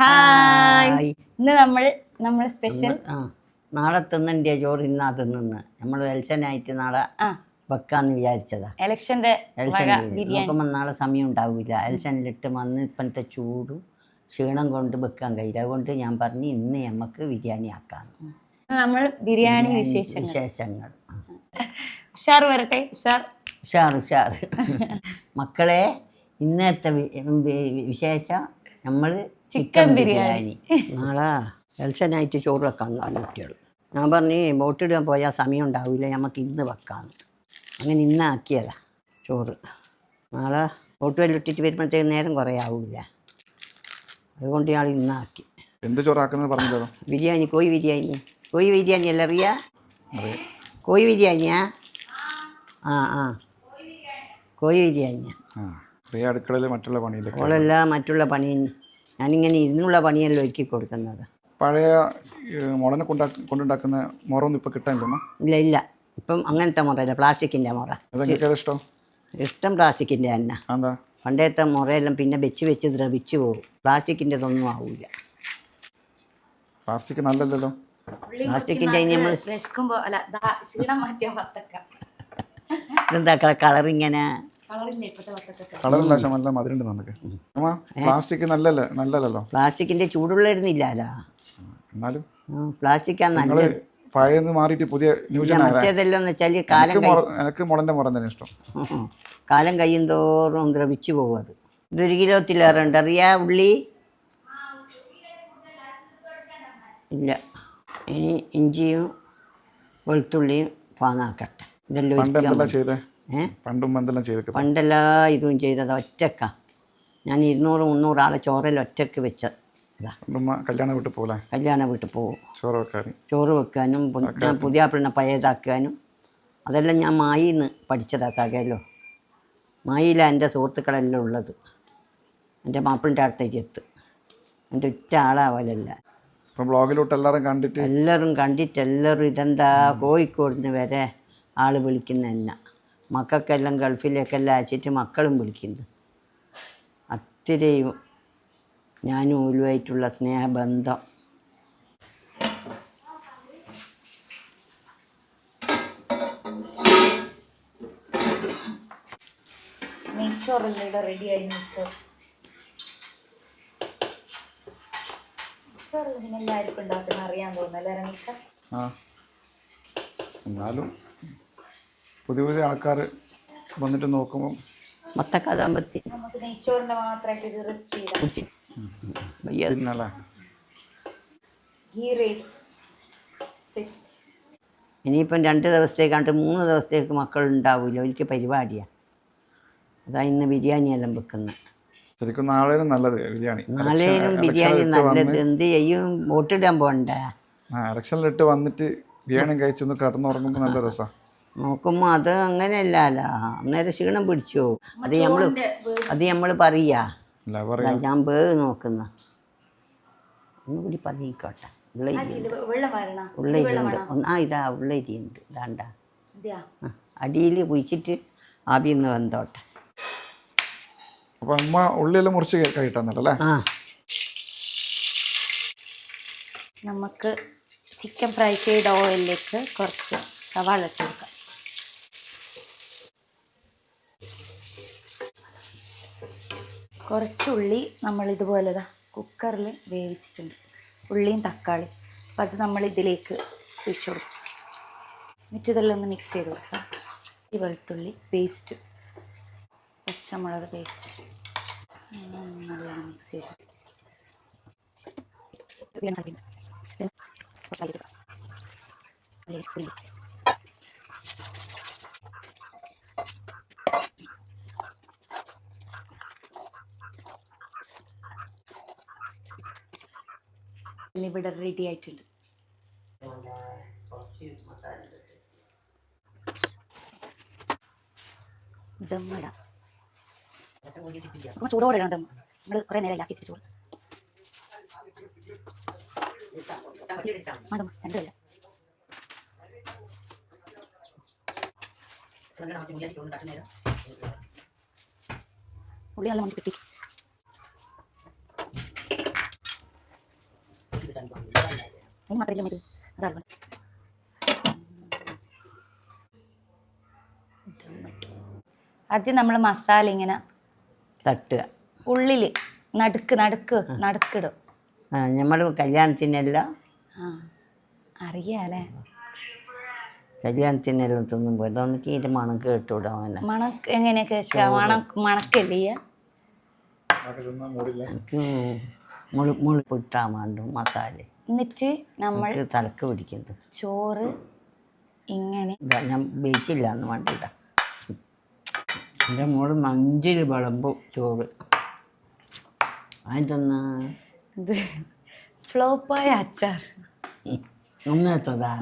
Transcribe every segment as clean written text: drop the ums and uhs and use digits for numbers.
Hi. ഇന്ന് നമ്മൾ special നാളെ തിന്നണ്ടിയ ചോറ് ഇന്നാ തിന്നുന്ന് നമ്മൾ എലക്ഷനായിട്ട് നാളെ വെക്കാന്ന് വിചാരിച്ചതാ. ഇലക്ഷന്റെ നോക്കുമ്പോൾ നാളെ സമയം ഉണ്ടാവില്ല. എലക്ഷനിലിട്ട് വന്ന് ഇപ്പോഴത്തെ ചൂടും ക്ഷീണം കൊണ്ട് വെക്കാൻ കഴിയില്ല. അതുകൊണ്ട് ഞാൻ പറഞ്ഞു ഇന്ന് നമുക്ക് ബിരിയാണി ആക്കാം. നമ്മൾ ബിരിയാണി വിശേഷങ്ങൾ ഉഷാർ വരട്ടെ. ഉഷാർ മക്കളെ, ഇന്നത്തെ വിശേഷം നമ്മൾ ചിക്കൻ ബിരിയാണി. നാളെ എലക്ഷനായിട്ട് ചോറ് വെക്കാൻ കുട്ടികൾ. ഞാൻ പറഞ്ഞു വോട്ടിടാൻ പോയാൽ സമയം ഉണ്ടാവില്ല, നമുക്ക് ഇന്ന് വെക്കാമെന്ന്. അങ്ങനെ ഇന്നാക്കിയതാ ചോറ്. നാളെ വോട്ട് വെല്ലിട്ടിട്ട് വരുമ്പോഴത്തേക്ക് നേരം കുറേ ആവില്ല, അതുകൊണ്ട് ഞാൻ ഇന്നാക്കി. എന്ത് ചോറാക്കുന്നത് പറഞ്ഞല്ലോ? ബിരിയാണി, കോഴി ബിരിയാണി അല്ല അറിയാ? കോഴി ബിരിയാണിയാ? കോഴി ബിരിയാണിയാ. അടുക്കളയിൽ മറ്റുള്ള പണിയില്ല, ഓളല്ല മറ്റുള്ള പണി. ഞാനിങ്ങനെ ഇരുന്നുള്ള പണിയല്ലോ ഒരുക്കി കൊടുക്കുന്നത്. പഴയ മുളനെ കൊണ്ടുണ്ടാക്കുന്ന മുറൊന്നും ഇപ്പം കിട്ടാനില്ല. ഇല്ല, ഇപ്പം അങ്ങനത്തെ മുറയില്ല, പ്ലാസ്റ്റിക്കിൻ്റെ മുറ. ഇഷ്ടം പ്ലാസ്റ്റിക്കിൻ്റെ തന്നെ. പണ്ടത്തെ മുറയെല്ലാം പിന്നെ വെച്ച് ദ്രവിച്ചു പോകും. പ്ലാസ്റ്റിക്കിൻ്റെതൊന്നും ആവില്ല. പ്ലാസ്റ്റിക് നല്ലല്ലോ. പ്ലാസ്റ്റിക്കിൻ്റെ എന്താ കളറിങ്ങനെ പ്ലാസ്റ്റിക് നല്ലല്ലോ. പ്ലാസ്റ്റിക്കിന്റെ ചൂടുള്ളായിരുന്നില്ല. എന്നാലും പ്ലാസ്റ്റിക് പഴയെന്ന് മാറിയിട്ട് പുതിയ മറ്റേതെല്ലാം വെച്ചാൽ എനിക്ക് മുളന്റെ മുറം തന്നെ ഇഷ്ടം. കാലം കഴിയും തോറും ദ്രവിച്ചു പോകും. അത് ഇതൊരു കിലോത്തിലേറെ ഉണ്ട് അറിയാ. ഉള്ളി ഇല്ല, ഇനി ഇഞ്ചിയും വെളുത്തുള്ളിയും പാങ്ങാക്കട്ടെ. പണ്ടെല്ലാ ഇതും ചെയ്തത് ഒറ്റക്ക. ഞാൻ 200-300 ആളെ ചോറെല്ലാം ഒറ്റക്ക് വെച്ചത്. കല്യാണ വീട്ടിൽ പോകും ചോറ് വെക്കാനും പുതിയ പിള്ളെ പഴയതാക്കാനും. അതെല്ലാം ഞാൻ മായിന്ന് പഠിച്ചതാ. സകലോ മായിലാണ് എൻ്റെ സുഹൃത്തുക്കളെല്ലാം ഉള്ളത്. എൻ്റെ മാപ്പിളിൻ്റെ അടുത്തേക്ക് എത്തും. എൻ്റെ ഒറ്റ ആളാവലല്ല. എല്ലാവരും കണ്ടിട്ട് എല്ലാവരും ഇതെന്താ കോഴിക്കോട് നിന്ന് വരെ ആൾ വിളിക്കുന്ന തന്നെ. മക്കൾക്കെല്ലാം ഗൾഫിലേക്കെല്ലാം അയച്ചിട്ട് മക്കളും വിളിക്കുന്നു. അത്രയും ഞാനും ഓലുമായിട്ടുള്ള സ്നേഹബന്ധം. എന്നാലും പുതിയ ആൾക്കാർ വന്നിട്ട് നോക്കുമ്പോൾ ഇനിയിപ്പം 2 ദിവസത്തേക്കാണ്ട് 3 ദിവസത്തേക്ക് മക്കൾ ഉണ്ടാവില്ല. ഒരിക്കൽ പരിപാടിയാണ്. അതാ ഇന്ന് ബിരിയാണിയെല്ലാം വെക്കുന്നത്. ശരിക്കും നാളെയും നല്ലത് ബിരിയാണി. നാളെയും ബിരിയാണി നല്ലത്. എന്ത് ചെയ്യും, വോട്ടിടാൻ പോകണ്ടേ? ഇലക്ഷനിലിട്ട് വന്നിട്ട് ബിരിയാണി കഴിച്ചൊന്ന് കിടന്നുറങ്ങുമ്പോൾ നല്ല രസമാണ്. നോക്കുമ്പോൾ അത് അങ്ങനെയല്ലല്ലോ, അന്നേരം ക്ഷീണം പിടിച്ചു. അത് നമ്മൾ പറയാ. ഞാൻ നോക്കുന്ന ഒന്നുകൂടി പറയിക്കോട്ടെ. ഉള്ളരിയുണ്ട്. ഇതാ ഉള്ളരിയുണ്ട്. ഇതാണ്ട അടിയിൽ കുഴിച്ചിട്ട് ആവിന്ന് വന്നോട്ടെ. അപ്പം അമ്മ ഉള്ളിയെല്ലാം മുറിച്ച് കഴിട്ടാന്നല്ലേ? നമുക്ക് ചിക്കൻ ഫ്രൈ ചെയ്ത ഓയിലിലേക്ക് കുറച്ച് സവാള ഇട്ട് കൊടുക്കാം. കുറച്ച് ഉള്ളി നമ്മൾ ഇതുപോലെ കുക്കറിൽ വേവിച്ചിട്ടുണ്ട്. ഉള്ളിയും തക്കാളി. അപ്പോൾ അത് നമ്മൾ ഇതിലേക്ക് ഒഴിച്ചു കൊടുക്കും. എന്നിട്ട് ഇതെല്ലാം ഒന്ന് മിക്സ് ചെയ്ത് കൊടുക്കാം. ഈ വെളുത്തുള്ളി പേസ്റ്റ്, പച്ചമുളക് പേസ്റ്റ് നല്ലോണം മിക്സ് ചെയ്ത് ഇവിടെ റെഡി ആയിട്ടുണ്ട്. ദമ്മിടാം. ചൂടോടെ ഇടാം ദം. നമ്മൾ കുറേ നേരം ഇല്ലാക്കി ചോറ്. രണ്ടുമില്ല. ഉള്ളി നല്ല മണിച്ച് കിട്ടി. ഇനി മാത്രമല്ല മതി അതാണ് ആദ്യം നമ്മൾ മസാല ഇങ്ങനെ തട്ടുക. ഉള്ളിൽ നടുക്കിടും. നമ്മൾ കല്യാണത്തിനെല്ലാം അറിയാലേ കല്യാണത്തിനെല്ലാം തിന്നുമ്പോൾ ഇതൊന്നിട്ട് ഇതിൻ്റെ മണം കേട്ടുവിടാൻ തന്നെ മണക്ക് എങ്ങനെയാ കേൾക്കുക? മണക്കല്ലേ എനിക്ക് മുളി പൊട്ടാൻ വേണ്ടും മസാല. എന്നിട്ട് നമ്മൾ തലക്ക് പിടിക്കുന്നത് ചോറ് ഇങ്ങനെ ഞാൻ വെച്ചില്ല എന്ന് വേണ്ടില്ല. എൻ്റെ മോള് മഞ്ചിൽ വിളമ്പും ചോറ്. അതെന്നാ ഇത് ഫ്ലോപ്പായ അച്ചാർ. ഒന്നെത്തതാ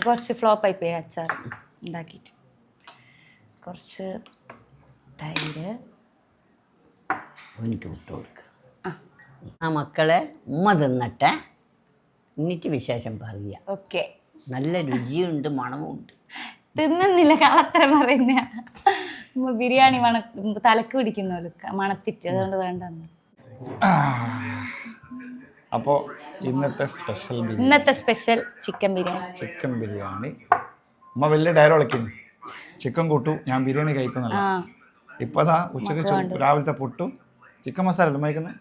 കുറച്ച് ഫ്ലോപ്പായി പോയി അച്ചാർ ഉണ്ടാക്കിയിട്ട്. കുറച്ച് തൈര് എനിക്ക് വിട്ടു കൊടുക്കുക. ആ മക്കളെ ഉമ്മ തിന്നട്ടെ, എന്നിട്ട് വിശേഷം പറയുക. ഓക്കെ. നല്ല രുചിയുണ്ട്, മണമുണ്ട്. തിന്നുന്നില്ല, കളത്തരം പറയുന്ന ബിരിയാണി തലക്ക് പിടിക്കുന്നല്ലോ മണത്തിട്ട്, അതുകൊണ്ട് വേണ്ടെന്ന്. അപ്പോൾ ഇന്നത്തെ സ്പെഷ്യൽ ചിക്കൻ ബിരിയാണി ഉമ്മ വലിയ ഡയലോഗ് കളിക്കുന്നു. ചിക്കൻ കൂട്ടു, ഞാൻ ബിരിയാണി കഴിക്കുന്നല്ല. ഇപ്പതാ ഉച്ചക്ക് രാവിലത്തെ പുട്ടും ചിക്കൻ മസാല അല്ലേ കഴിക്കുന്നത്.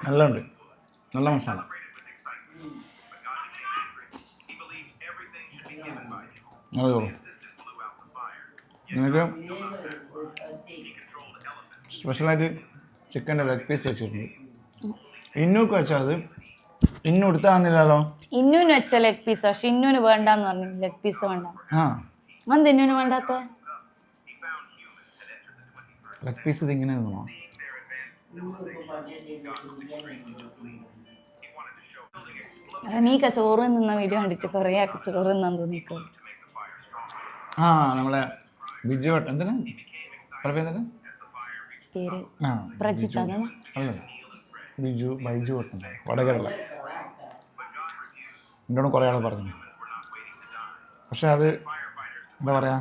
നല്ലുണ്ട്, നല്ല മസാല. നിനക്ക് സ്പെഷ്യലായിട്ട് ചിക്കൻ്റെ ലെഗ് പീസ് വെച്ചിട്ടുണ്ട്. ഇന്നൂക്ക് വെച്ചാൽ അത് ഇന്നു എടുത്താന്നില്ലല്ലോ. ഇന്നൂന് വെച്ച ലെഗ് പീസ്, പക്ഷെ ഇന്നൂന് വേണ്ടെന്ന് പറഞ്ഞു. ലെഗ് പീസ് വേണ്ട. അത് ഇന്നൂന് വേണ്ടാത്ത ലെഗ് പീസ് ഇത് ഇങ്ങനെ നിന്നോ? നീക്ക ചോറ് നിന്ന വീഡിയോ കണ്ടിട്ട് കുറേ ആക്കി ചോറ് നിന്നാന്ന് തോന്നിക്കോ. നമ്മളെ ബിജു എന്തിനാ പേര് പ്രജിത്ത് അല്ല ബൈജു വടകരല്ല. എന്നോട് കുറേ ആൾ പറഞ്ഞു. പക്ഷെ അത് എന്താ പറയാ,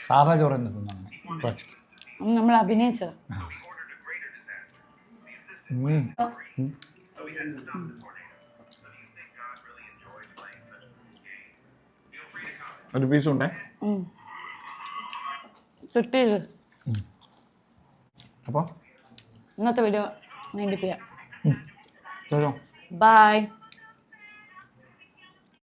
സാധാ ചോറ് തന്നെ തിന്നാണ്. നമ്മൾ അഭിനയിച്ചത്. ഒരു പീസും ഉണ്ടേ കിട്ടിയത്. അപ്പോൾ ഇന്നത്തെ വീഡിയോ മൈൻഡ് ചെയ്യാം. ചോദിച്ചോ. ബൈ.